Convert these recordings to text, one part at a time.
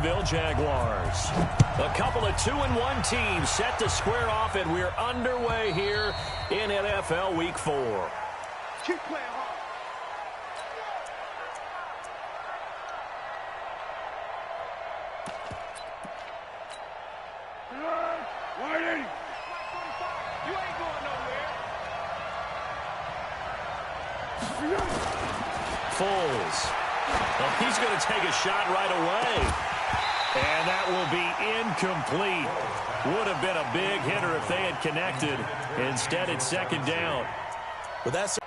Jacksonville Jaguars. A couple of 2-1 teams set to square off, and we're underway here in NFL Week 4. Keep playing hard. Waiting. You ain't going nowhere. Foles. Well, he's going to take a shot right away. And that will be incomplete. Would have been a big hitter if they had connected. Instead, it's second down. Well, that's...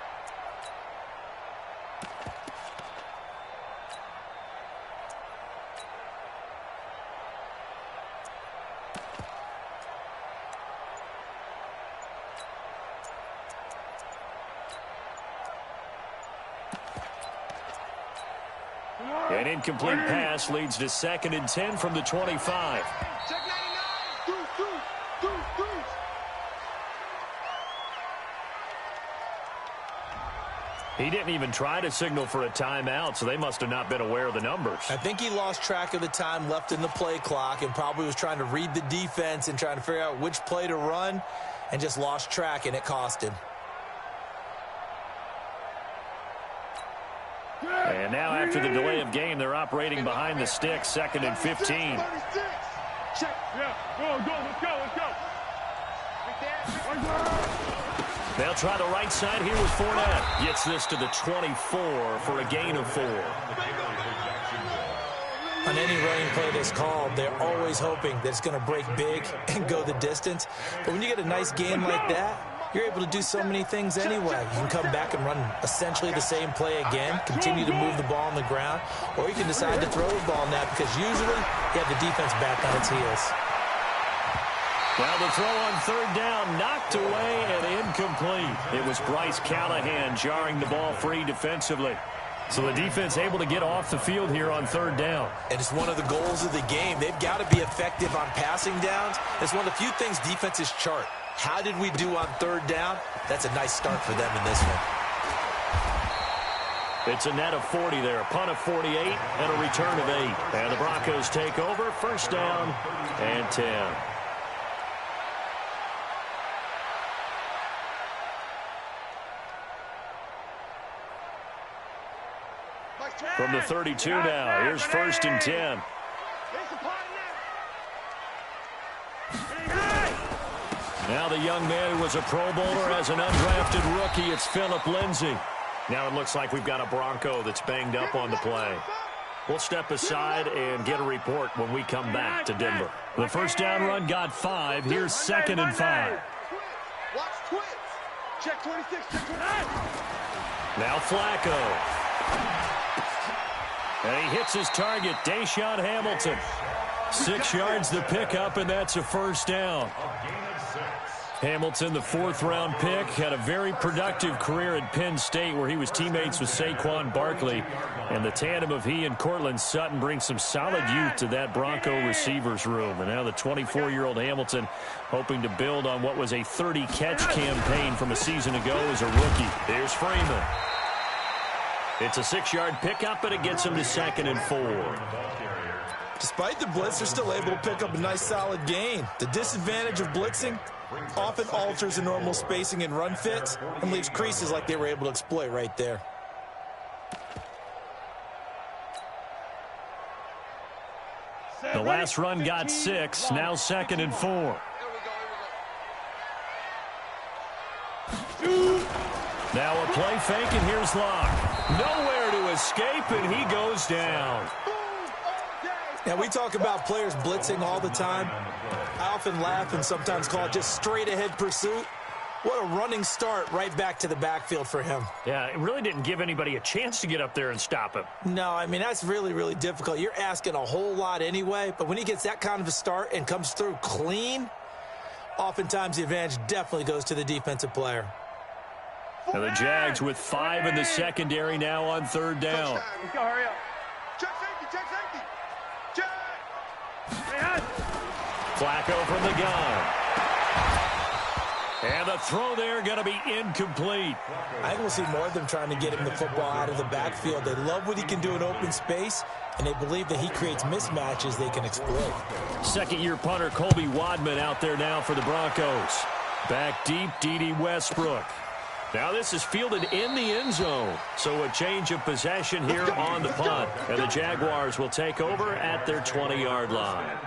An incomplete pass leads to 2nd and 10 from the 25. Check 99. Through. He didn't even try to signal for a timeout, so they must have not been aware of the numbers. I think he lost track of the time left in the play clock and probably was trying to read the defense and trying to figure out which play to run and just lost track, and it cost him. And now after the delay of game, they're operating behind the sticks, 2nd and 15. Check. Yeah, go, let's go. They'll try the right side here with Fournette. Gets this to the 24 for a gain of 4. On any running play that's called, they're always hoping that it's going to break big and go the distance. But when you get a nice game like that, you're able to do so many things anyway. You can come back and run essentially the same play again, continue to move the ball on the ground, or you can decide to throw the ball now because usually you have the defense back on its heels. Well, the throw on 3rd down, knocked away and incomplete. It was Bryce Callahan jarring the ball free defensively. So the defense able to get off the field here on 3rd down. And it's one of the goals of the game. They've got to be effective on passing downs. It's one of the few things defenses chart. How did we do on 3rd down? That's a nice start for them in this one. It's a net of 40 there, a punt of 48, and a return of 8. And the Broncos take over, 1st down and 10. From the 32 now, here's 1st and 10. Now the young man who was a Pro Bowler as an undrafted rookie, it's Phillip Lindsay. Now it looks like we've got a Bronco that's banged up on the play. We'll step aside and get a report when we come back to Denver. The 1st down run got 5. Here's 2nd and 5. Watch twins. Check 26, check 29. Now Flacco. And he hits his target, Deshaun Hamilton. 6 yards the pickup, and that's a 1st down. Hamilton, the 4th-round pick, had a very productive career at Penn State where he was teammates with Saquon Barkley. And the tandem of he and Cortland Sutton brings some solid youth to that Bronco receivers room. And now the 24-year-old Hamilton hoping to build on what was a 30-catch campaign from a season ago as a rookie. Here's Freeman. It's a 6-yard pickup, and it gets him to 2nd and 4. Despite the blitz, they're still able to pick up a nice solid gain. The disadvantage of blitzing often alters the normal spacing and run fits and leaves creases like they were able to exploit right there. The last run got 6, now 2nd and 4. Now a play fake, and here's Locke. Nowhere to escape, and he goes down. Now, we talk about players blitzing all the time. I often laugh and sometimes call it just straight-ahead pursuit. What a running start right back to the backfield for him. Yeah, it really didn't give anybody a chance to get up there and stop him. No, I mean, that's really, really difficult. You're asking a whole lot anyway, but when he gets that kind of a start and comes through clean, oftentimes the advantage definitely goes to the defensive player. And the Jags with 5 in the secondary now on 3rd down. Let's go, hurry up. Check safety, check safety. Check. Flacco from the gun. And the throw there going to be incomplete. I think we'll see more of them trying to get him the football out of the backfield. They love what he can do in open space, and they believe that he creates mismatches they can exploit. Second-year punter Colby Wadman out there now for the Broncos. Back deep, D.D. Westbrook. Now this is fielded in the end zone. So a change of possession here on the punt. And the Jaguars will take over at their 20-yard line.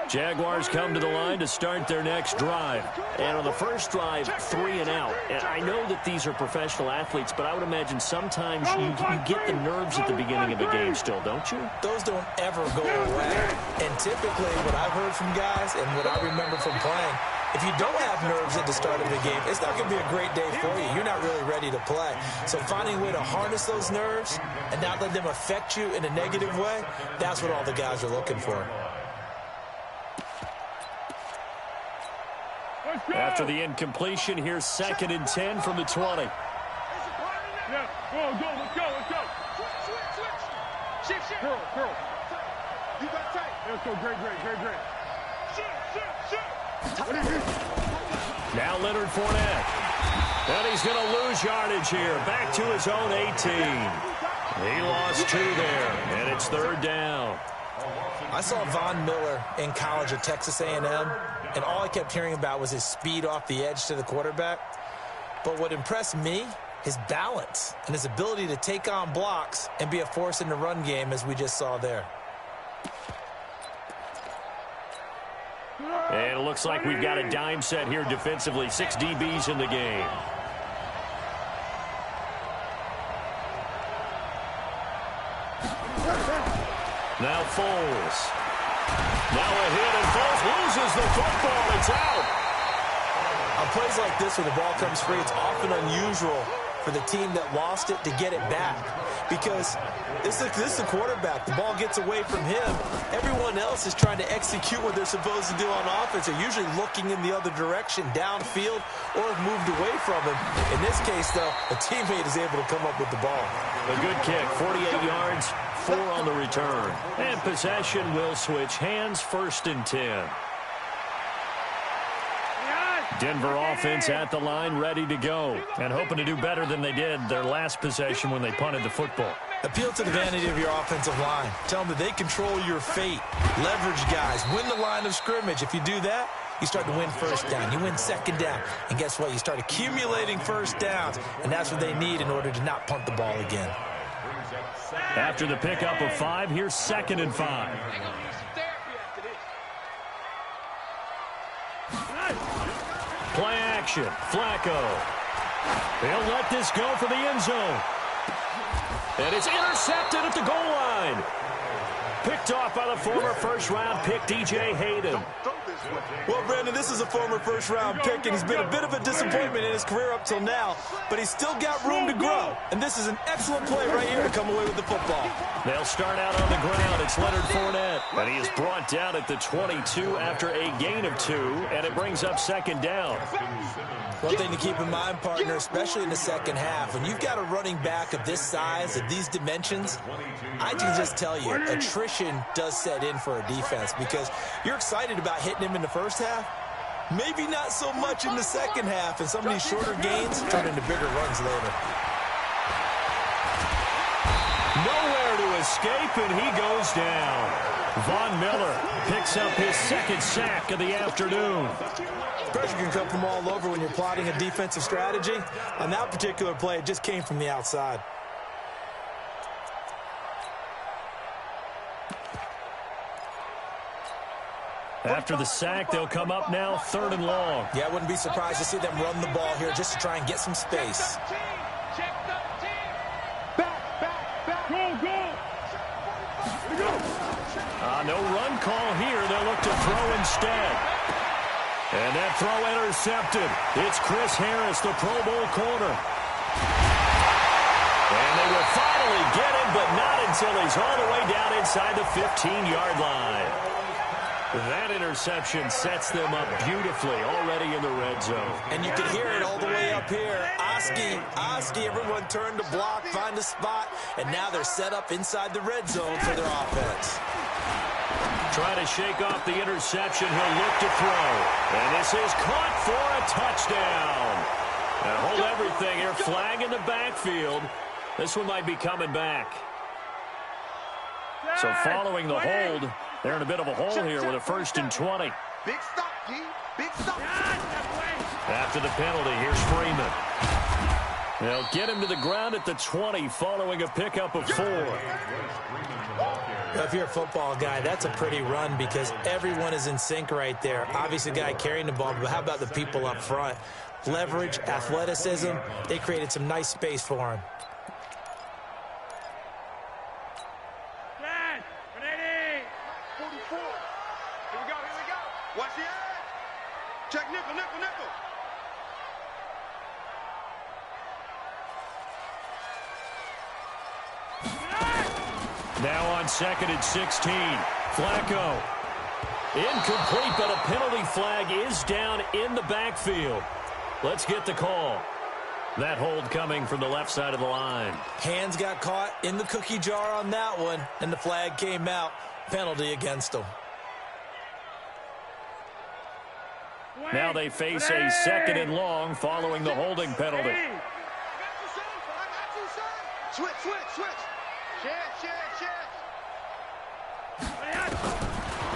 Jaguars come to the line to start their next drive. And on the first drive, 3 and out. And I know that these are professional athletes, but I would imagine sometimes you get the nerves at the beginning of a game still, don't you? Those don't ever go away. And typically what I've heard from guys and what I remember from playing, if you don't have nerves at the start of the game, it's not going to be a great day for you. You're not really ready to play. So finding a way to harness those nerves and not let them affect you in a negative way, that's what all the guys are looking for. After the incompletion, here's 2nd and 10 from the 20. Yeah, go, let's go. Switch. Shift. Curl. You got tight. Let's go, great. Shift. Now Leonard Fournette. And he's going to lose yardage here. Back to his own 18. He lost 2 there, and it's 3rd down. I saw Von Miller in college at Texas A&M, and all I kept hearing about was his speed off the edge to the quarterback. But what impressed me, his balance and his ability to take on blocks and be a force in the run game, as we just saw there. And it looks like we've got a dime set here defensively. 6 DBs in the game. Now Foles. Now a hit, and Foles loses the football. It's out. On plays like this, when the ball comes free, it's often unusual for the team that lost it to get it back. Because this is the quarterback. The ball gets away from him. Everyone else is trying to execute what they're supposed to do on offense. They're usually looking in the other direction, downfield, or have moved away from him. In this case, though, a teammate is able to come up with the ball. A good kick, 48 yards, 4 on the return. And possession will switch hands, 1st and 10. Denver offense at the line, ready to go. And hoping to do better than they did their last possession when they punted the football. Appeal to the vanity of your offensive line. Tell them that they control your fate. Leverage guys. Win the line of scrimmage. If you do that, you start to win 1st down. You win 2nd down. And guess what? You start accumulating 1st downs. And that's what they need in order to not punt the ball again. After the pickup of 5, here's 2nd and 5. Play action. Flacco. He'll let this go for the end zone. And it's intercepted at the goal line. Picked off by the former first-round pick, DJ Hayden. Well, Brandon, this is a former first-round pick, and he's been a bit of a disappointment in his career up till now, but he's still got room to grow. And this is an excellent play right here to come away with the football. They'll start out on the ground. It's Leonard Fournette. And he is brought down at the 22 after a gain of 2, and it brings up 2nd down. One thing to keep in mind, partner, especially in the second half, when you've got a running back of this size, of these dimensions, I can just tell you, attrition does set in for a defense because you're excited about hitting him in the first half. Maybe not so much in the second half, and some of these shorter gains turn into bigger runs later. Nowhere to escape, and he goes down. Von Miller picks up his 2nd sack of the afternoon. Pressure can come from all over when you're plotting a defensive strategy. On that particular play, it just came from the outside. After the sack, they'll come up now 3rd and long. Yeah, I wouldn't be surprised to see them run the ball here just to try and get some space. No run call here. They'll look to throw instead. And that throw intercepted. It's Chris Harris, the Pro Bowl corner. And they will finally get him, but not until he's all the way down inside the 15-yard line. That interception sets them up beautifully already in the red red zone. And you can hear it all the way up here. Oski, everyone turned to block, find a spot, and now they're set up inside the red zone for their offense. Trying to shake off the interception. He'll look to throw. And this is caught for a touchdown. And hold everything here. Flag in the backfield. This one might be coming back. So following the hold, they're in a bit of a hole here with a 1st and 20. Big stop, G. Big stop. After the penalty, here's Freeman. They'll get him to the ground at the 20 following a pickup of 4. If you're a football guy, that's a pretty run because everyone is in sync right there. Obviously, the guy carrying the ball, but how about the people up front? Leverage, athleticism, they created some nice space for him. Dad, 44. Here we go. Watch the edge. Check nickel. Now on 2nd and 16. Flacco. Incomplete, but a penalty flag is down in the backfield. Let's get the call. That hold coming from the left side of the line. Hands got caught in the cookie jar on that one, and the flag came out. Penalty against them. Now they face a 2nd and long following the holding penalty. Switch.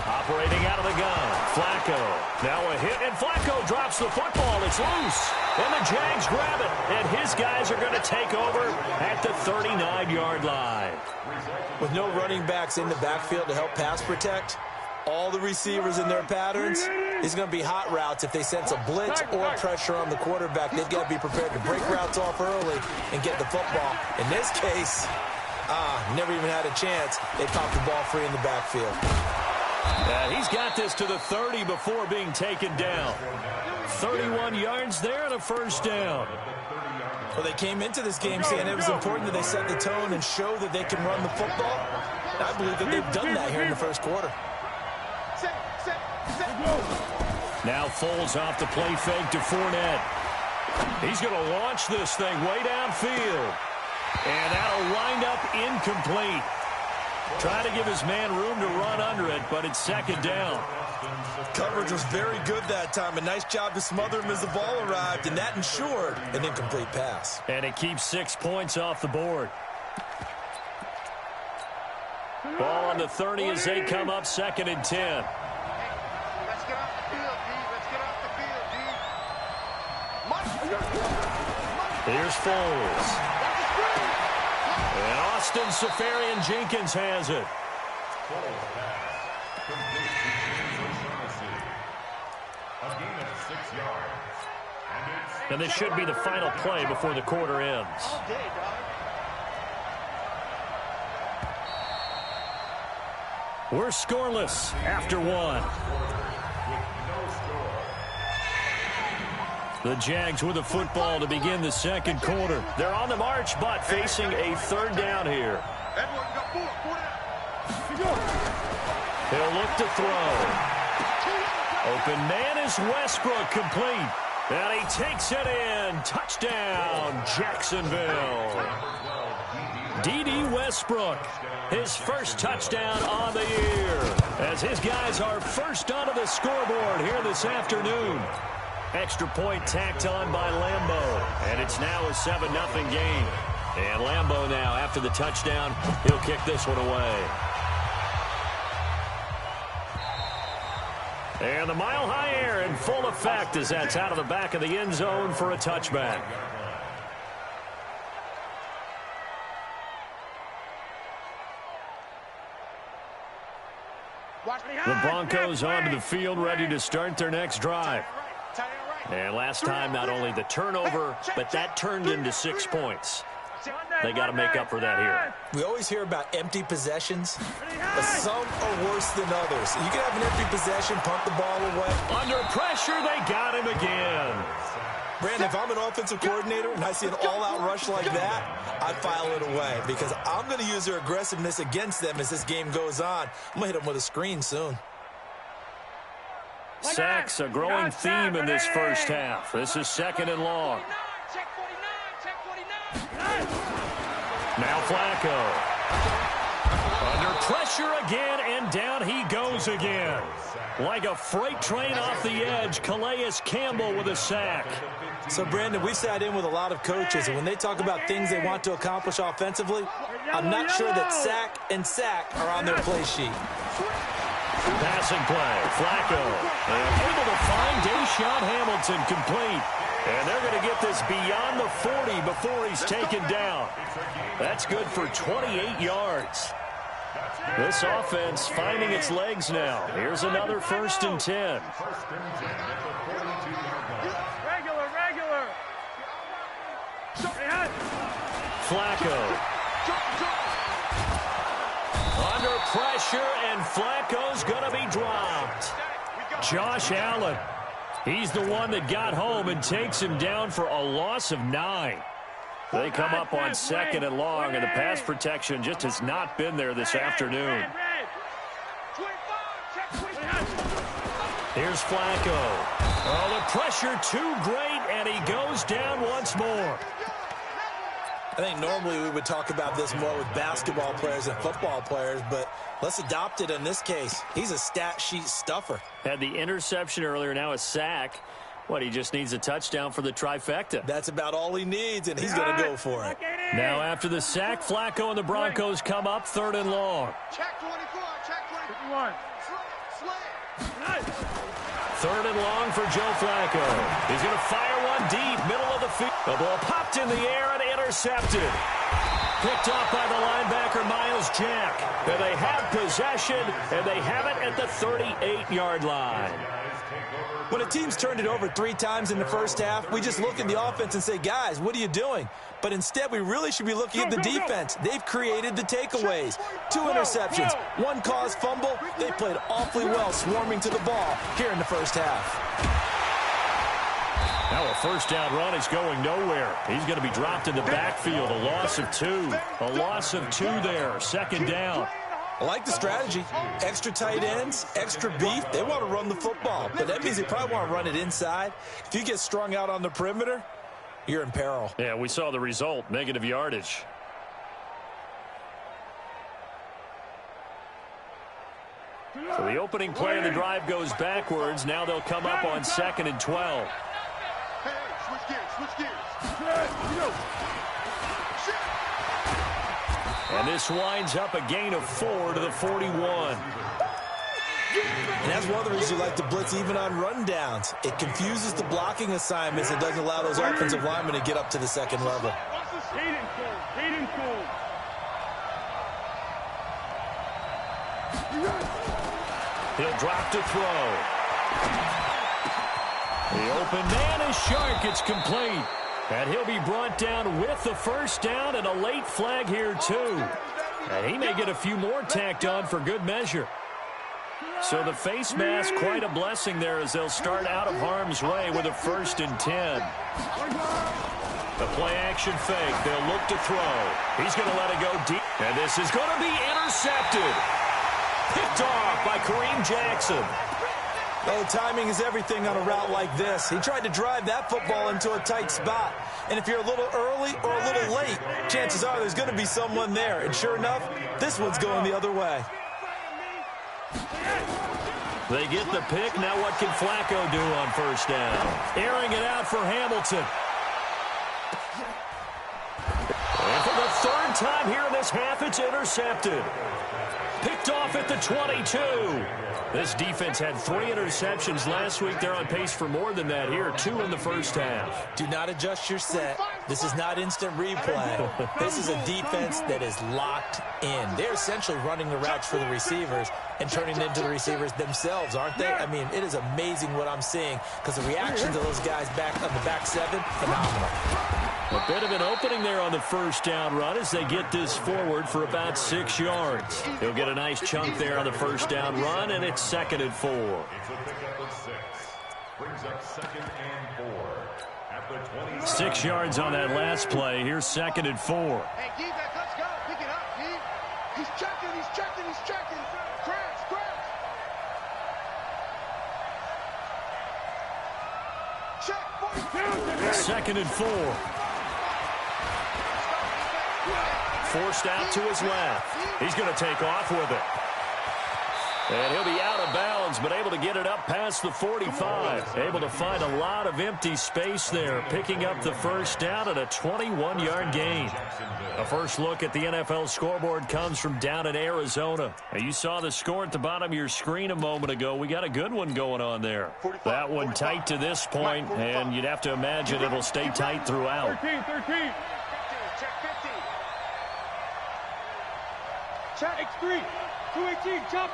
Operating out of the gun. Flacco. Now a hit, and Flacco drops the football. It's loose. And the Jags grab it. And his guys are going to take over at the 39-yard line. With no running backs in the backfield to help pass protect, all the receivers in their patterns, these are going to be hot routes. If they sense a blitz or pressure on the quarterback, they've got to be prepared to break routes off early and get the football. In this case, never even had a chance. They popped the ball free in the backfield. He's got this to the 30 before being taken down. 31 yards there and a 1st down. Well, they came into this game saying it was important that they set the tone and show that they can run the football. And I believe that they've done that here in the 1st quarter. Now Foles off the play fake to Fournette. He's going to launch this thing way downfield. And that'll wind up incomplete. Trying to give his man room to run under it, but it's 2nd down. Coverage was very good that time. A nice job to smother him as the ball arrived, and that ensured an incomplete pass. And it keeps 6 points off the board. Ball on the 30 as they come up 2nd and 10. Let's get off the field, D. Let's get off the field, D. Here's Foles. And Austin Safarian-Jenkins has it. And this should be the final play before the quarter ends. We're scoreless after 1. The Jags with the football to begin the 2nd quarter. They're on the march, but facing a 3rd down here. He'll look to throw. Open man is Westbrook, complete. And he takes it in. Touchdown, Jacksonville. D.D. Westbrook, his 1st touchdown on the year, as his guys are first onto the scoreboard here this afternoon. Extra point tacked on by Lambeau, and it's now a 7-0 game. And Lambeau now, after the touchdown, he'll kick this one away. And the mile-high air in full effect as that's out of the back of the end zone for a touchback. The Broncos onto the field, ready to start their next drive. And last time, not only the turnover, but that turned into 6 points. They got to make up for that here. We always hear about empty possessions, but some are worse than others. You can have an empty possession, punt the ball away. Under pressure, they got him again. Brandon, if I'm an offensive coordinator and I see an all-out rush like that, I file it away because I'm going to use their aggressiveness against them as this game goes on. I'm going to hit them with a screen soon. Sacks a growing theme in this first half. This is 2nd and long. Now Flacco. Under pressure again, and down he goes again. Like a freight train off the edge, Calais Campbell with a sack. So, Brandon, we sat in with a lot of coaches, and when they talk about things they want to accomplish offensively, I'm not sure that sack and sack are on their play sheet. Passing play, Flacco. Able to find Deshaun Hamilton complete. And they're going to get this beyond the 40 before he's taken down. That's good for 28 yards. This offense finding its legs now. Here's another 1st and 10. Regular. Flacco. Under pressure, and Flacco's going to be dropped. Josh Allen. He's the one that got home and takes him down for a loss of 9. They come up on 2nd and long, and the pass protection just has not been there this afternoon. Here's Flacco. Oh, the pressure too great, and he goes down once more. I think normally we would talk about this more with basketball players and football players, but let's adopt it in this case. He's a stat sheet stuffer. Had the interception earlier, now a sack. What, he just needs a touchdown for the trifecta. That's about all he needs, and he's going to go for it. Now after the sack, Flacco and the Broncos come up 3rd and long. Check 24, check 21. 3rd and long for Joe Flacco. He's going to fire one deep, middle of the field. The ball popped in the air and intercepted. Picked off by the linebacker, Miles Jack. And they have possession, and they have it at the 38-yard line. When a team's turned it over 3 times in the first half, we just look at the offense and say, guys, what are you doing? But instead, we really should be looking at the defense. They've created the takeaways. 2 interceptions, 1 caused fumble. They played awfully well swarming to the ball here in the first half. Now a 1st down run is going nowhere. He's going to be dropped in the backfield. A loss of 2. A loss of 2 there. 2nd down. I like the strategy. Extra tight ends, extra beef. They want to run the football, but that means they probably want to run it inside. If you get strung out on the perimeter, you're in peril. Yeah, we saw the result, negative yardage. So the opening play of the drive goes backwards. Now they'll come up on 2nd and 12. Hey, switch gears. And this winds up a gain of 4 to the 41. And that's one of the reasons you like to blitz even on rundowns. It confuses the blocking assignments and doesn't allow those offensive linemen to get up to the 2nd level. Hayden Cole. He'll drop to throw. The open man is Shark. It's complete. And he'll be brought down with the 1st down and a late flag here, too. And he may get a few more tacked on for good measure. So the face mask, quite a blessing there as they'll start out of harm's way with a 1st and 10. The play action fake. They'll look to throw. He's going to let it go deep. And this is going to be intercepted. Picked off by Kareem Jackson. Oh, timing is everything on a route like this. He tried to drive that football into a tight spot. And if you're a little early or a little late, chances are there's going to be someone there. And sure enough, this one's going the other way. They get the pick. Now what can Flacco do on 1st down? Airing it out for Hamilton. And for the 3rd time here in this half, it's intercepted. Picked off at the 22. This defense had 3 interceptions last week. They're on pace for more than that here. 2 in the first half. Do not adjust your set. This is not instant replay. This is a defense that is locked in. They're essentially running the routes for the receivers and turning it into the receivers themselves, aren't they? I mean, it is amazing what I'm seeing because the reaction to those guys back on the back seven, phenomenal. A bit of an opening there on the first down run as they get this forward for about 6 yards. He'll get a nice chunk there on the first down run, and it's 2nd and 4. Brings up 2nd and 4 at the 20. 6 yards on that last play. Here's 2nd and 4. Hey, D-back, let's go. Pick it up, D. He's checking, he's checking, he's checking. Crash. 2nd and 4. Forced out to his left. He's going to take off with it. And he'll be out of bounds, but able to get it up past the 45. Able to find a lot of empty space there, picking up the first down at a 21-yard gain. A first look at the NFL scoreboard comes from down in Arizona. And you saw the score at the bottom of your screen a moment ago. We got a good one going on there. That one tight to this point, and you'd have to imagine it'll stay tight throughout. 13. Check X3. 218. Chop.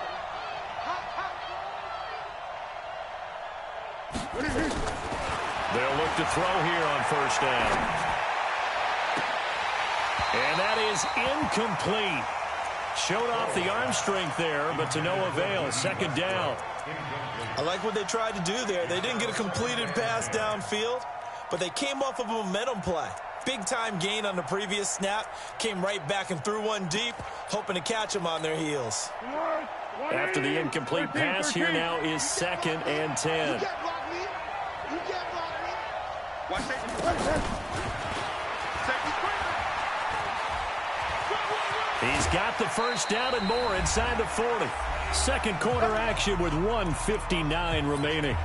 They'll look to throw here on first down. And that is incomplete. Showed off the arm strength there, but to no avail. 2nd down. I like what they tried to do there. They didn't get a completed pass downfield, but they came off of a momentum play. Big-time gain on the previous snap. Came right back and threw one deep, hoping to catch them on their heels. After the incomplete pass, here now is 2nd and 10. He's got the first down and more inside the 40. Second quarter action with 1:59 remaining.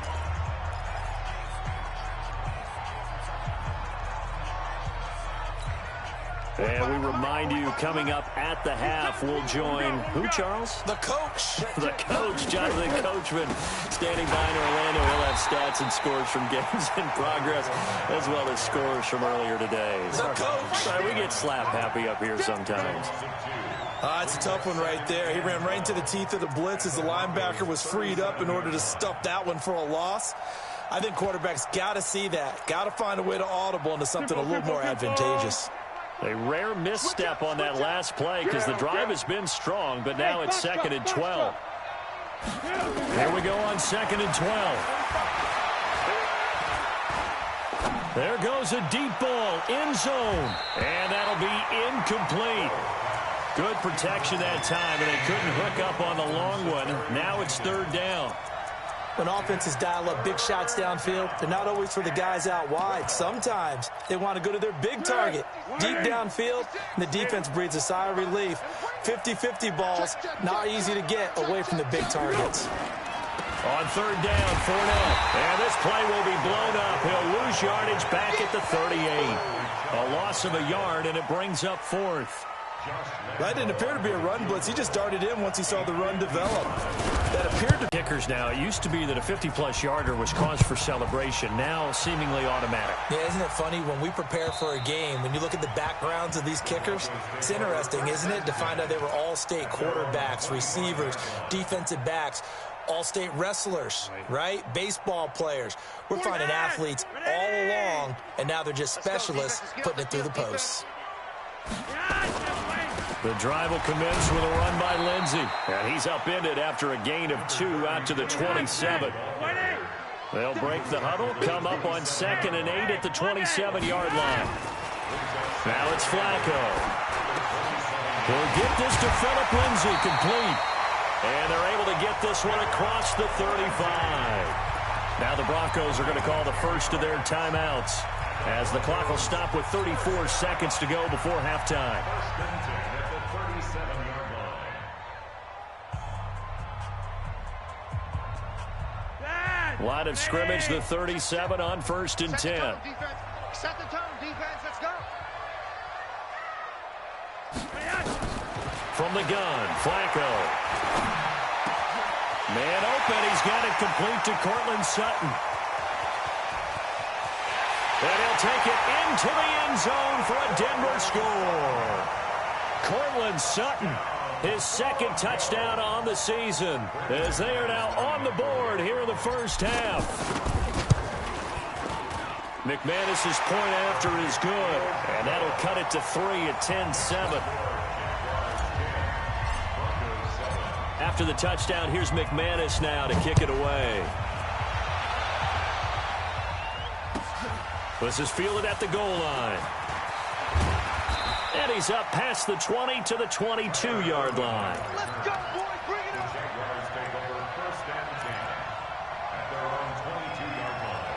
And we remind you, coming up at the half, we'll join who, Charles? The coach. The coach, Jonathan Coachman, standing by in Orlando. He'll have stats and scores from games in progress, as well as scores from earlier today. The coach. We get slap happy up here sometimes. It's a tough one right there. He ran right into the teeth of the blitz as the linebacker was freed up in order to stuff that one for a loss. I think quarterbacks got to see that. Got to find a way to audible into something a little more advantageous. A rare misstep on that last play because the drive has been strong, but now it's 2nd and 12. Here we go on 2nd and 12. There goes a deep ball, end zone, and that'll be incomplete. Good protection that time, and they couldn't hook up on the long one. Now it's 3rd down. When offenses dial up big shots downfield, they're not always for the guys out wide. Sometimes they want to go to their big target, deep downfield, and the defense breathes a sigh of relief. 50-50 balls, not easy to get away from the big targets. On 3rd down, Fournette. And this play will be blown up. He'll lose yardage back at the 38. A loss of a yard, and it brings up 4th. That didn't appear to be a run blitz. He just darted in once he saw the run develop. That appeared to... Kickers now. It used to be that a 50-plus yarder was cause for celebration. Now seemingly automatic. Yeah, isn't it funny when we prepare for a game, when you look at the backgrounds of these kickers, it's interesting, isn't it, to find out they were all-state quarterbacks, receivers, defensive backs, all-state wrestlers, right? Baseball players. We're finding athletes all along, and now they're just specialists putting it through the posts. The drive will commence with a run by Lindsey. And he's upended after a gain of 2 out to the 27. They'll break the huddle, come up on 2nd and 8 at the 27-yard line. Now it's Flacco. He'll get this to Phillip Lindsey, complete. And they're able to get this one across the 35. Now the Broncos are going to call the first of their timeouts, as the clock will stop with 34 seconds to go before halftime. Line of scrimmage, the 37 on 1st and 10. Set the tone, defense. Let's go. From the gun, Flacco. Man open. He's got it complete to Cortland Sutton. And he'll take it into the end zone for a Denver score. Cortland Sutton, his 2nd touchdown on the season, as they are now on the board here in the first half. McManus's point after is good, and that'll cut it to 3 at 10-7. After the touchdown, here's McManus now to kick it away. This is fielded at the goal line. And he's up past the 20 to the 22-yard line. Let's go, boys. Bring it up. Jaguars take over 1st and 10 at their own 22-yard line.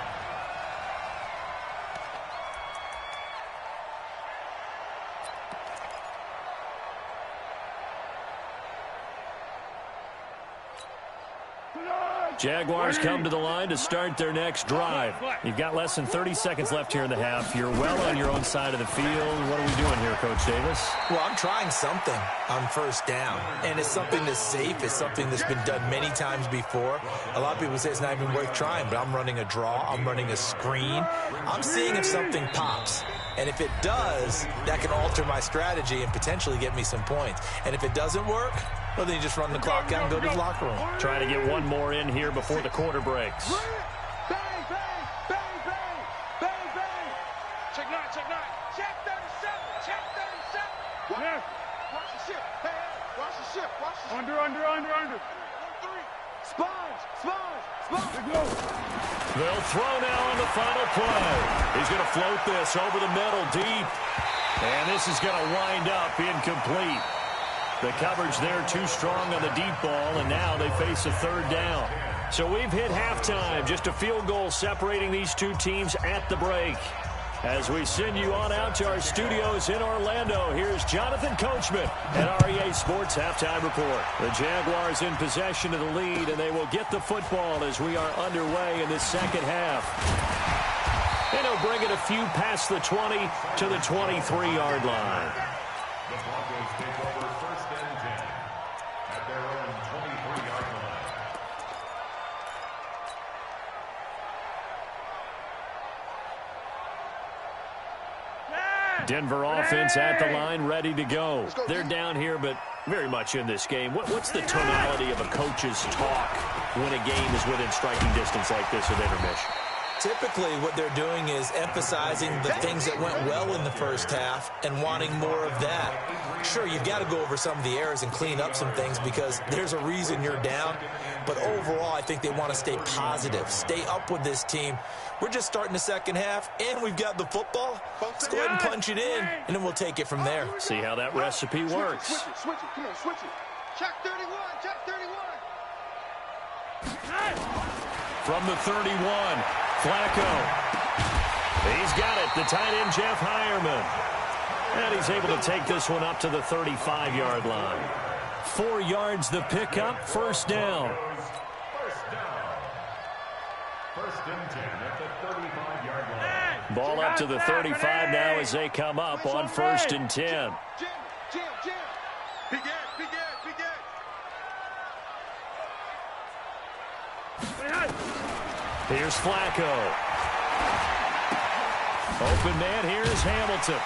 Jaguars come to the line to start their next drive. You've got less than 30 seconds left here in the half. You're well on your own side of the field. What are we doing here, Coach Davis? Well, I'm trying something on first down, and it's something that's safe. It's something that's been done many times before. A lot of people say it's not even worth trying, but I'm running a draw. I'm running a screen. I'm seeing if something pops. And if it does, that can alter my strategy and potentially get me some points. And if it doesn't work, well, then you just run the clock out and go to the locker room. Trying to get one more in here before the quarter breaks. Bang, bang, bang, bang, bang, bang. Check 9, check 9. Check 37, check 37. Watch the ship. Hey, watch the ship, watch the ship. Under. 3. Sponge. Let's go. They'll throw now on the final play. He's going to float this over the middle deep. And this is going to wind up incomplete. The coverage there too strong on the deep ball, and now they face a third down. So we've hit halftime. Just a field goal separating these two teams at the break. As we send you on out to our studios in Orlando, here's Jonathan Coachman at REA Sports Halftime Report. The Jaguars in possession of the lead, and they will get the football as we are underway in this second half. And he'll bring it a few past the 20 to the 23-yard line. The Broncos take over first and 10 at their own 23-yard line. Denver offense at the line, ready to go. They're down here, but very much in this game. What's the tonality of a coach's talk when a game is within striking distance like this at intermission? Typically, what they're doing is emphasizing the things that went well in the first half and wanting more of that. Sure, you've got to go over some of the errors and clean up some things because there's a reason you're down. But overall, I think they want to stay positive, stay up with this team. We're just starting the second half, and we've got the football. Let's go ahead and punch it in, and then we'll take it from there. See how that recipe works. Switch it. Come on, switch it. Check 31, check 31. From the 31, Flacco. He's got it, the tight end, Jeff Hireman. And he's able to take this one up to the 35-yard line. 4 yards the pickup, first down. First and 10 at the 35-yard line. Ball up to the 35 now as they come up on first and 10. Jam. Big Ed. Here's Flacco. Open man, here's Hamilton.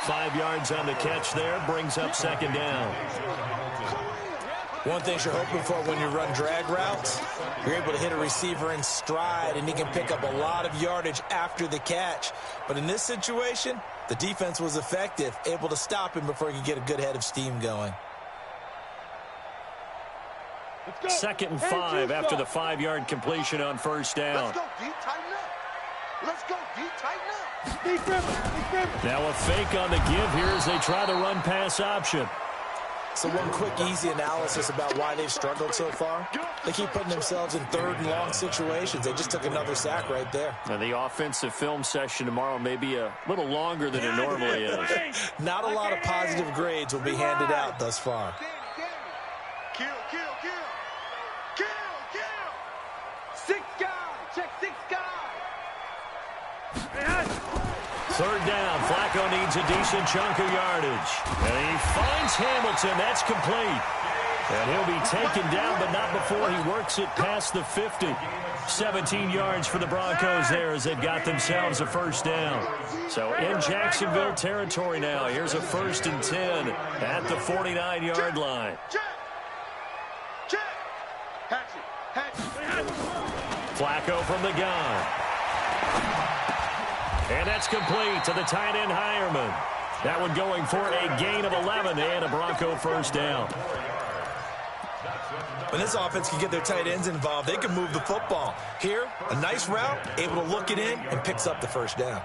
5 yards on the catch there, brings up second down. One thing you're hoping for when you run drag routes, you're able to hit a receiver in stride, and he can pick up a lot of yardage after the catch. But in this situation, the defense was effective, able to stop him before he could get a good head of steam going. Second and 5 after the 5-yard completion on first down. Let's go, D, tighten up. Let's go, D, tighten up. Now a fake on the give here as they try the run-pass option. So one quick, easy analysis about why they've struggled so far. They keep putting themselves in third and long situations. They just took another sack right there. Now the offensive film session tomorrow may be a little longer than it normally is. Not a lot of positive grades will be handed out thus far. Kill. 6 guys. Check 6 guys. Third down. Flacco needs a decent chunk of yardage. And he finds Hamilton. That's complete. And he'll be taken down, but not before he works it past the 50. 17 yards for the Broncos there as they've got themselves a first down. So in Jacksonville territory now. Here's a first and 10 at the 49-yard line. Check. Hatchet. Flacco from the gun. And that's complete to the tight end, Hireman. That one going for a gain of 11 and a Bronco first down. When this offense can get their tight ends involved, they can move the football. Here, a nice route, able to look it in, and picks up the first down.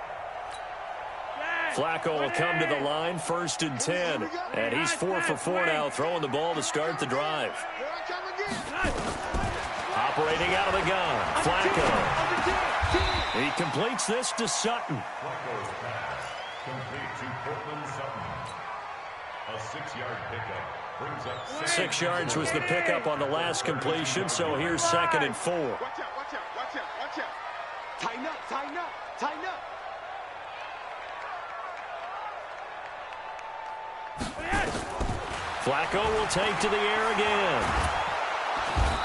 Flacco will come to the line, first and 10. And he's 4 for 4 now, throwing the ball to start the drive. Operating out of the gun, Flacco. He completes this to Sutton. Flacco's pass complete to Portland Sutton. A 6-yard pickup. brings up 6 yards was the pickup on the last completion, so here's 2nd and 4. Watch out, watch out, watch out, watch out. Tighten up, tighten up, tighten up. Flacco will take to the air again.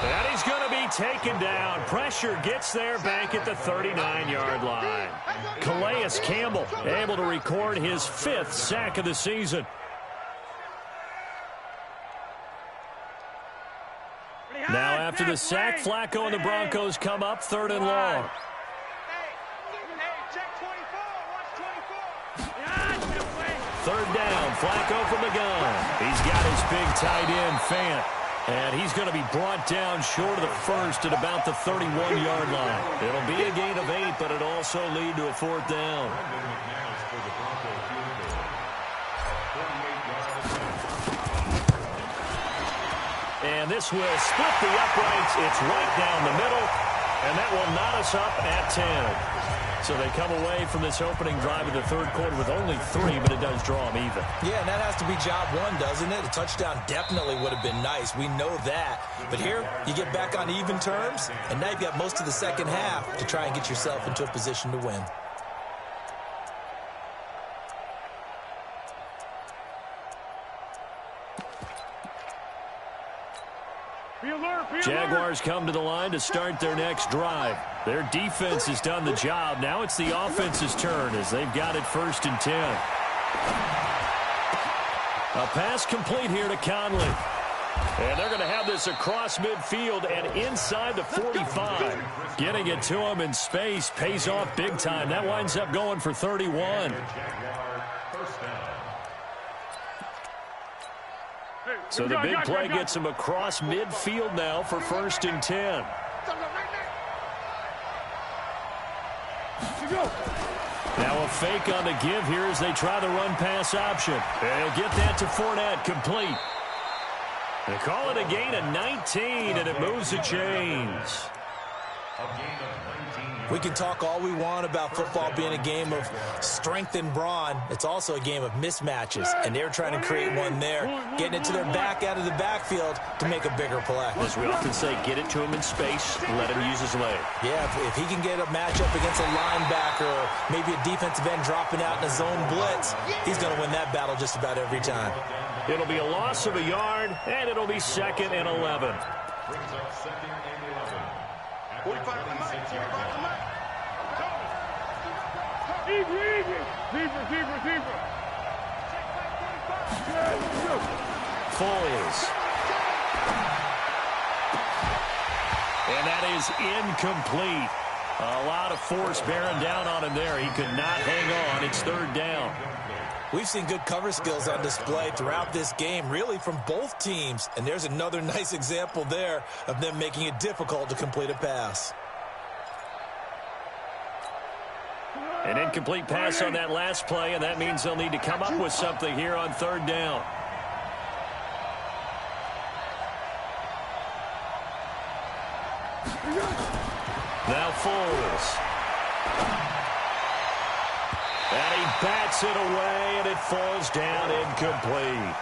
And he's going to be taken down. Pressure gets there back at the 39-yard line. Calais Campbell able to record his 5th sack of the season. Now after the sack, Flacco and the Broncos come up 3rd and long. Hey, check 24, watch 24. 3rd down, Flacco from the gun. He's got his big tight end, Fant. And he's going to be brought down short of the first at about the 31-yard line. It'll be a gain of 8, but it'll also lead to a 4th down. And this will split the uprights. It's right down the middle, and that will knot us up at 10. So they come away from this opening drive of the 3rd quarter with only 3, but it does draw them even. Yeah, and that has to be job 1, doesn't it? A touchdown definitely would have been nice. We know that. But here, you get back on even terms, and now you've got most of the second half to try and get yourself into a position to win. Jaguars come to the line to start their next drive. Their defense has done the job. Now it's the offense's turn as they've got it 1st and 10. A pass complete here to Conley. And they're going to have this across midfield and inside the 45. Getting it to him in space pays off big time. That winds up going for 31. So the big play gets him across midfield now for 1st and 10. Now a fake on the give here as they try the run-pass option. And he'll get that to Fournette, complete. They call it a gain of 19, and it moves the chains. We can talk all we want about football being a game of strength and brawn. It's also a game of mismatches, and they're trying to create one there, getting it to their back out of the backfield to make a bigger play. As we often say, get it to him in space, let him use his leg. Yeah, if he can get a matchup against a linebacker or maybe a defensive end dropping out in a zone blitz, he's going to win that battle just about every time. It'll be a loss of a yard, and it'll be 2nd and 11. Brings up 2nd and 11. 45 to Mike, 45 to Mike. Zebra. Foles. And that is incomplete. A lot of force bearing down on him there. He could not hang on. It's 3rd down. We've seen good cover skills on display throughout this game, really from both teams. And there's another nice example there of them making it difficult to complete a pass. An incomplete pass on that last play, and that means they'll need to come up with something here on 3rd down. Now Foles. And he bats it away, and it falls down incomplete.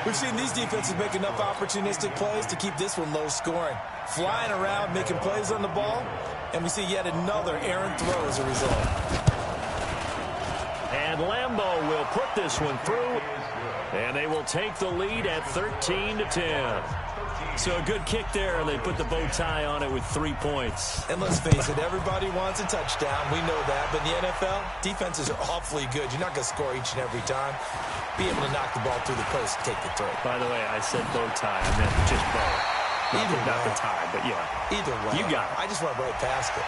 We've seen these defenses make enough opportunistic plays to keep this one low scoring. Flying around, making plays on the ball, and we see yet another errant throw as a result. And Lambeau will put this one through, and they will take the lead at 13-10. So a good kick there, and they put the bow tie on it with 3 points. And let's face it, everybody wants a touchdown. We know that. But in the NFL, defenses are awfully good. You're not going to score each and every time. Be able to knock the ball through the post and take the throw. By the way, I said bow tie. I meant just bow. Not the tie, but yeah. Either way. You got it. I just went right past it.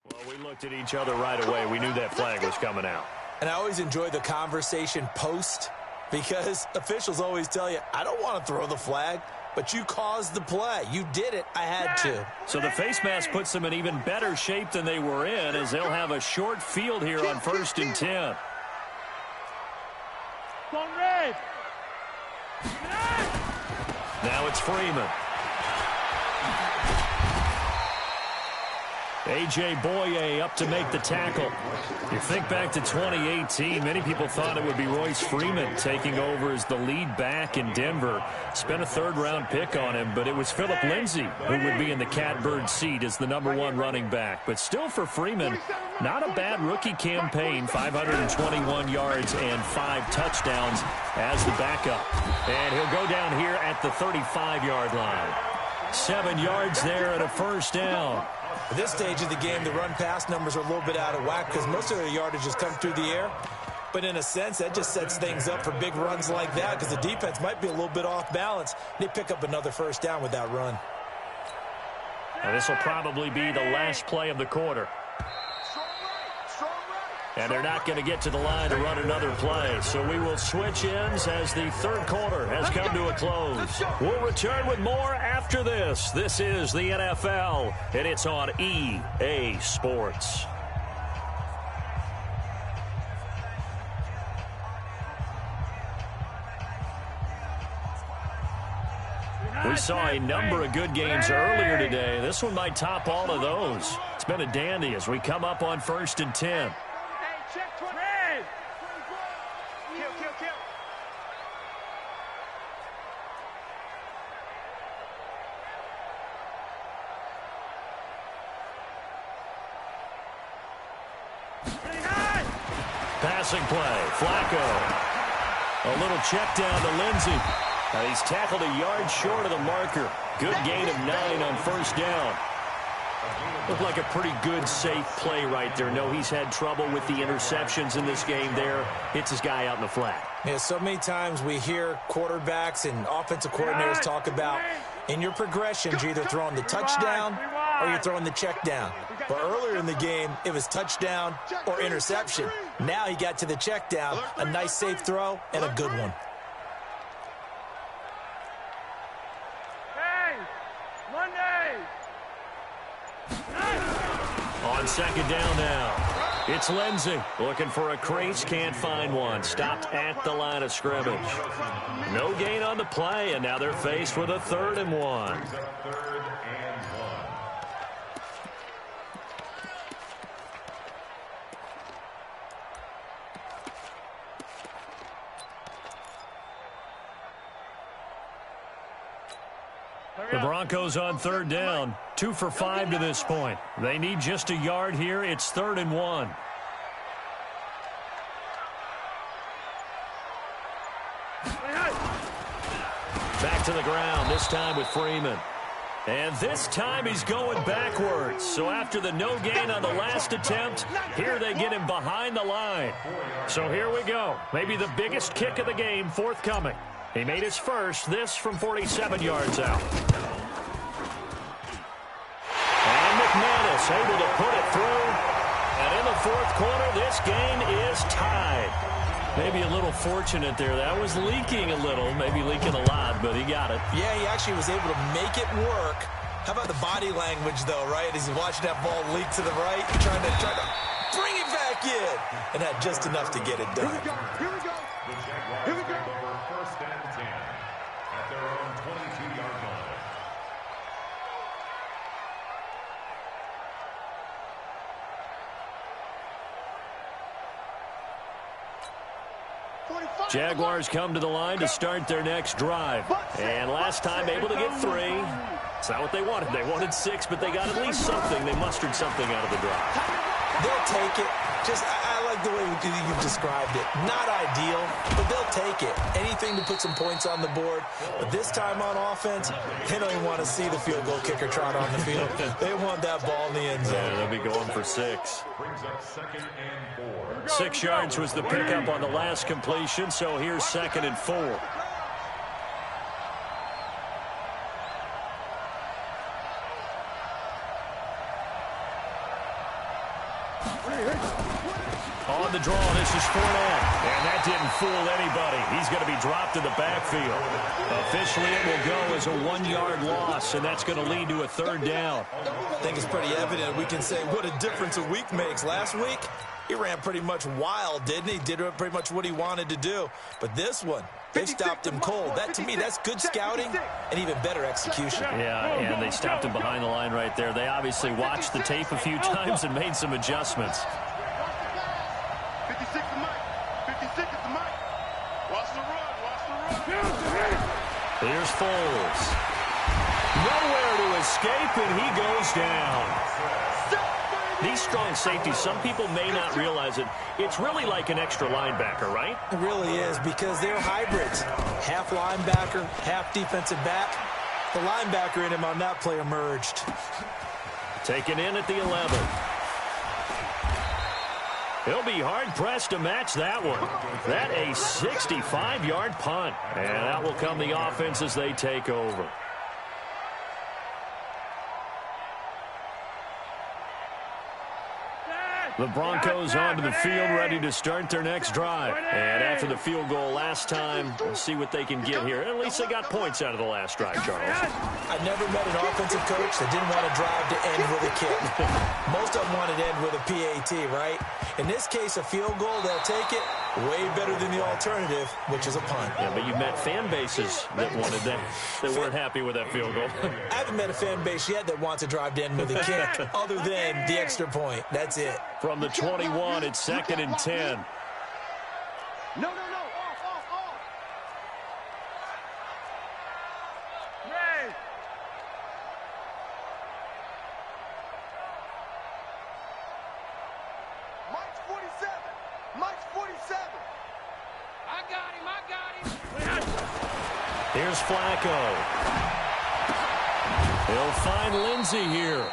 Well, we looked at each other right away. We knew that flag was coming out. And I always enjoy the conversation post because officials always tell you, I don't want to throw the flag, but you caused the play. You did it. I had to. So the face mask puts them in even better shape than they were in as they'll have a short field here on 1st and 10. Now it's Freeman. A.J. Boye up to make the tackle. You think back to 2018, many people thought it would be Royce Freeman taking over as the lead back in Denver. Spent a third-round pick on him, but it was Phillip Lindsay who would be in the catbird seat as the #1 running back. But still for Freeman, not a bad rookie campaign, 521 yards and 5 touchdowns as the backup. And he'll go down here at the 35-yard line. 7 yards there and a first down. At this stage of the game, the run-pass numbers are a little bit out of whack because most of their yardage has come through the air. But in a sense, that just sets things up for big runs like that because the defense might be a little bit off balance. They pick up another first down with that run. And this will probably be the last play of the quarter. And they're not going to get to the line to run another play. So we will switch ends as the third quarter has come to a close. We'll return with more after this. This is the NFL, and it's on EA Sports. We saw a number of good games earlier today. This one might top all of those. It's been a dandy as we come up on 1st and 10. Passing play, Flacco. A little check down to Lindsay. Now he's tackled a yard short of the marker. Good gain of 9 on first down. Looked like a pretty good, safe play right there. No, he's had trouble with the interceptions in this game there. Hits his guy out in the flat. Yeah, so many times we hear quarterbacks and offensive coordinators talk about in your progressions, you're either throwing the touchdown or you're throwing the check down. But earlier in the game, it was touchdown or interception. Now he got to the check down, a nice safe throw, and a good one. On second down now, it's Lindsay looking for a crease, can't find one. Stopped at the line of scrimmage. No gain on the play, and now they're faced with a 3rd and 1. The Broncos on 3rd down, 2 for 5 to this point. They need just a yard here. It's 3rd and 1. Back to the ground, this time with Freeman. And this time he's going backwards. So after the no gain on the last attempt, here they get him behind the line. So here we go. Maybe the biggest kick of the game forthcoming. He made his first, this from 47 yards out. And McManus able to put it through. And in the 4th quarter, this game is tied. Maybe a little fortunate there. That was leaking a little, maybe leaking a lot, but he got it. Yeah, he actually was able to make it work. How about the body language, though, right? As he's watching that ball leak to the right, trying to bring it back in. And had just enough to get it done. Here we go. Here we go. First and 10 at their own 22-yard line. Jaguars come to the line to start their next drive. And last time able to get 3. It's not what they wanted. They wanted 6, but they got at least something. They mustered something out of the drive. They'll take it. Just, I like the way you've described it. Not ideal, but they'll take it. Anything to put some points on the board. But this time on offense, they don't even want to see the field goal kicker trot on the field. They want that ball in the end zone. Yeah, they'll be going for 6. Brings up 2nd and 4. 6 yards was the pickup on the last completion, so here's 2nd and 4. On the draw, this is Fournette. And that didn't fool anybody. He's going to be dropped in the backfield. Officially, it will go as a 1-yard loss, and that's going to lead to a 3rd down. I think it's pretty evident. We can say what a difference a week makes. Last week, he ran pretty much wild, didn't he? Did pretty much what he wanted to do. But this one, They've stopped him cold. That, to me, that's good scouting and even better execution. Yeah, and they stopped him behind the line right there. They obviously watched the tape a few times and made some adjustments. 56 the mic. 56 is the mic. Watch the run. Watch the run. Here's Foles. Nowhere to escape, and he goes down. These strong safeties, some people may not realize it. It's really like an extra linebacker, right? It really is, because they're hybrids. Half linebacker, half defensive back. The linebacker in him on that play emerged. Taken in at the 11. He'll be hard-pressed to match that one. That a 65-yard punt. And that will come the offense as they take over. The Broncos onto the field, ready to start their next drive. And after the field goal last time, we'll see what they can get here. At least they got points out of the last drive, Charles. I never met an offensive coach that didn't want to drive to end with a kick. Most of them wanted to end with a PAT, right? In this case, a field goal, they'll take it. Way better than the alternative, which is a punt. Yeah, but you met fan bases that wanted that, that weren't happy with that field goal. I haven't met a fan base yet that wants to drive to end with a kick, other than the extra point. That's it. From the 21, it's 2nd and 10. No. Off. Ray. Mike's 47. Mike's 47. I got him. Here's Flacco. He'll find Lindsey here.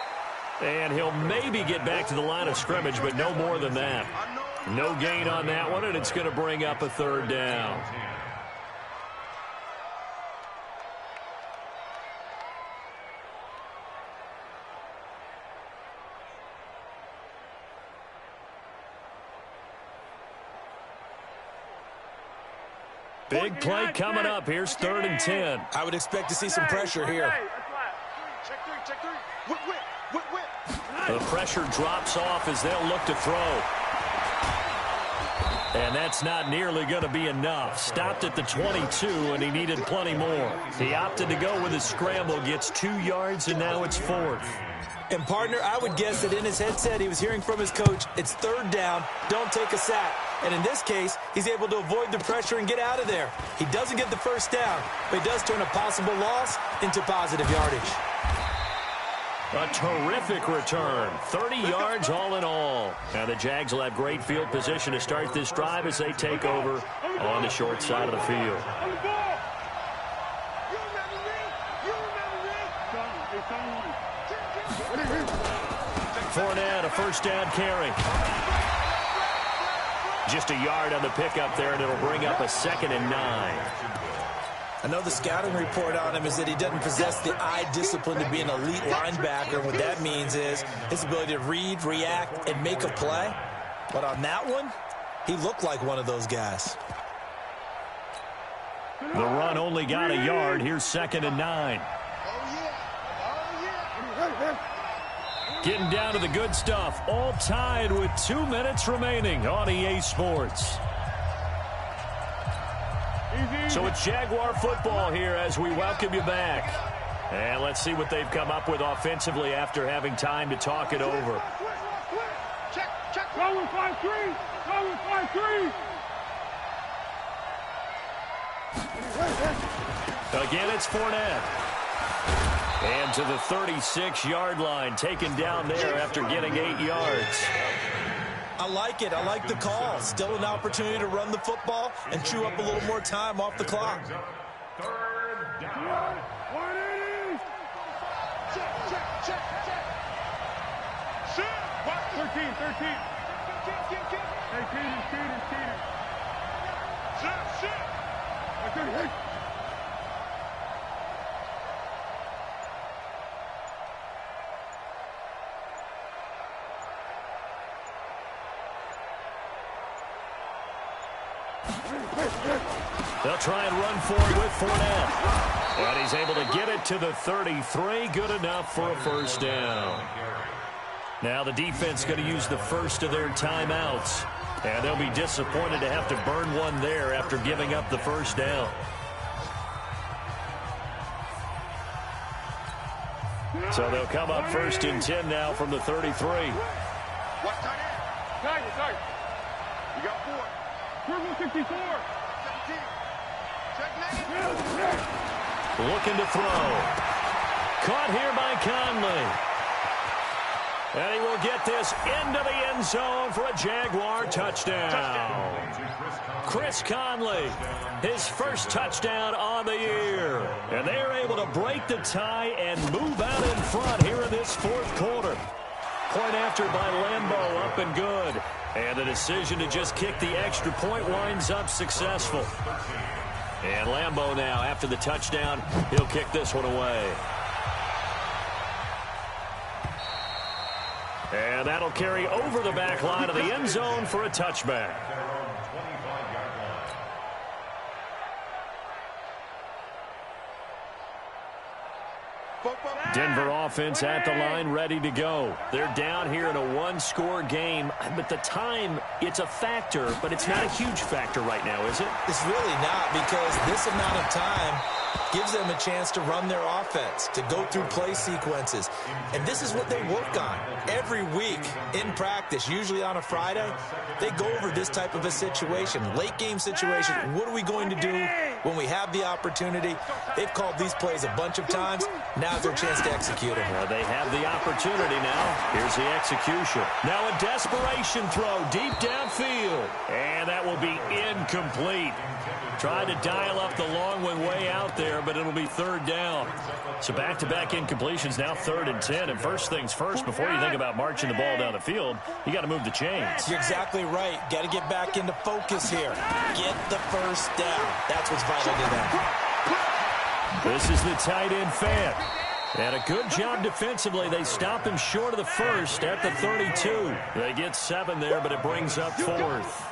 And he'll maybe get back to the line of scrimmage, but no more than that. No gain on that one, and it's going to bring up a 3rd down. Big play coming up. Here's 3rd and 10. I would expect to see some pressure here. Check three. Whip. The pressure drops off as they'll look to throw. And that's not nearly going to be enough. Stopped at the 22, and he needed plenty more. He opted to go with his scramble, gets 2 yards, and now it's 4th. And, partner, I would guess that in his headset he was hearing from his coach, it's 3rd down, don't take a sack. And in this case, he's able to avoid the pressure and get out of there. He doesn't get the 1st down, but he does turn a possible loss into positive yardage. A terrific return. 30 yards all in all. Now the Jags will have great field position to start this drive as they take over on the short side of the field. Fournette, a 1st down carry. Just a yard on the pickup there, and it'll bring up a 2nd and 9. I know the scouting report on him is that he doesn't possess the eye discipline to be an elite linebacker. What that means is his ability to read, react, and make a play. But on that one, he looked like one of those guys. The run only got a yard. Here's 2nd and 9. Getting down to the good stuff. All tied with 2 minutes remaining on EA Sports. So it's Jaguar football here as we welcome you back. And let's see what they've come up with offensively after having time to talk it over. Check. Go with 5-3. Again, it's Fournette. And to the 36-yard line, taken down there after getting 8 yards. I like it. I like the call. Still an opportunity to run the football and chew up a little more time off the clock. 3rd down. 180. Check. 13. 18. They'll try and run for it with Fournette. And he's able to get it to the 33. Good enough for a 1st down. Now the defense going to use the first of their timeouts. And they'll be disappointed to have to burn one there after giving up the first down. So they'll come up 1st and 10 now from the 33. What's tight end? Tight. You got 4. Purple 64. 17. Check. Looking to throw. Caught here by Conley. And he will get this into the end zone for a Jaguar touchdown. Chris Conley, his first touchdown on the year. And they're able to break the tie and move out in front here in this 4th quarter. Point after by Lambeau, up and good. And the decision to just kick the extra point winds up successful. And Lambeau now, after the touchdown, he'll kick this one away. And that'll carry over the back line of the end zone for a touchback. Denver offense at the line, ready to go. They're down here in a one-score game, but the time, it's a factor, but it's not a huge factor right now, is it? It's really not, because this amount of time gives them a chance to run their offense, to go through play sequences. And this is what they work on every week in practice, usually on a Friday. They go over this type of a situation, late-game situation. What are we going to do when we have the opportunity? They've called these plays a bunch of times. Now's their chance to execute them. Well, they have the opportunity now. Here's the execution. Now a desperation throw deep downfield. And that will be incomplete. Tried to dial up the long one way out there, but it'll be 3rd down. So back-to-back incompletions, now 3rd and 10. And first things first, before you think about marching the ball down the field, you got to move the chains. You're exactly right. Got to get back into focus here. Get the first down. That's what's vital to them. This is the tight end fan. And a good job defensively. They stop him short of the first at the 32. They get 7 there, but it brings up 4th.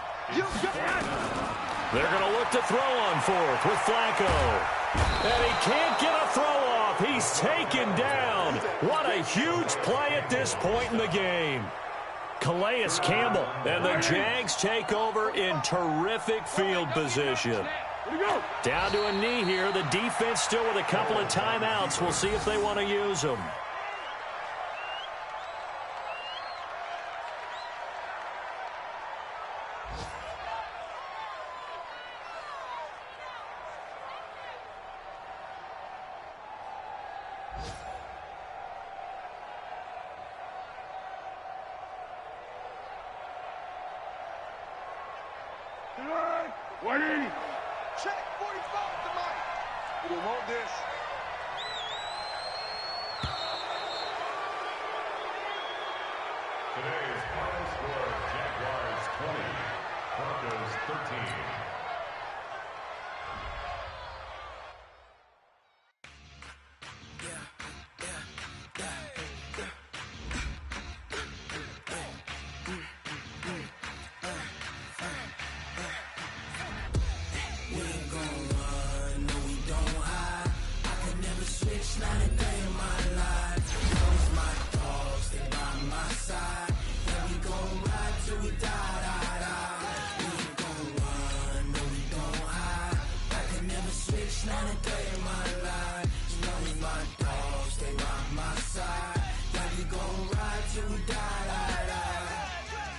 They're going to look to throw on 4th with Flacco. And he can't get a throw off. He's taken down. What a huge play at this point in the game. Calais Campbell, and the Jags take over in terrific field position. Down to a knee here. The defense still with a couple of timeouts. We'll see if they want to use them. Check 45 tonight. We don't want this. Today's final score, Jaguars 20, Broncos 13.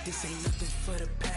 This ain't nothing for the